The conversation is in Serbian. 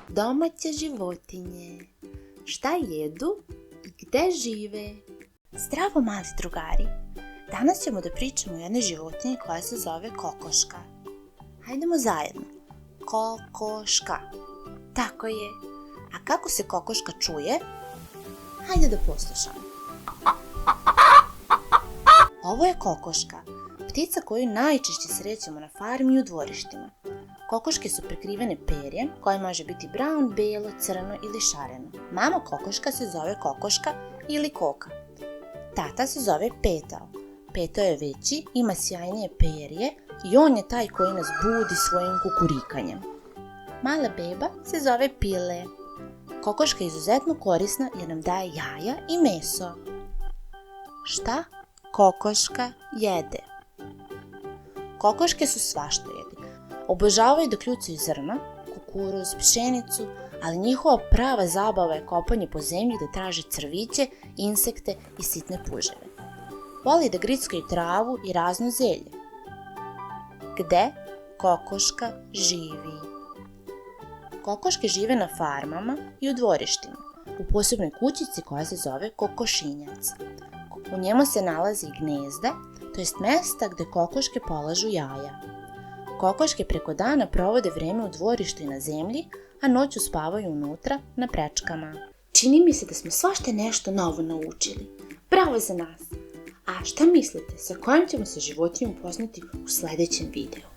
Domaće životinje. Šta jedu i gde žive? Zdravo, mali drugari! Danas ćemo da pričamo o jednoj životinji koja se zove kokoška. Hajdemo zajedno. Kokoška. Tako je. A kako se kokoška čuje? Hajde da poslušamo. Ovo je kokoška, ptica koju najčešće srećemo na farmi i u dvorištima. Kokoške su prekrivene perjem koje može biti brown, belo, crno ili šareno. Mama kokoška se zove kokoška ili koka. Tata se zove petao. Petao je veći, ima sjajnije perje i on je taj koji nas budi svojim kukurikanjem. Mala beba se zove pile. Kokoška je izuzetno korisna jer nam daje jaja i meso. Šta kokoška jede? Kokoške su svašta jede. Obožavaju da kljucaju zrna, kukuruz, pšenicu, ali njihova prava zabava je kopanje po zemlji da traže crviće, insekte i sitne puževe. Voli da grickaju travu i razno zelje. Gde kokoška živi? Kokoške žive na farmama i u dvorištima, u posebnoj kućici koja se zove kokošinjac. U njemu se nalazi gnezda, to jest mesta gde kokoške polažu jaja. Kokoške preko dana provode vreme u dvorištu i na zemlji, a noću spavaju unutra na prečkama. Čini mi se da smo svašta nešto novo naučili. Bravo za nas! A šta mislite, sa kojom ćemo se životinjom upoznati u sledećem videu?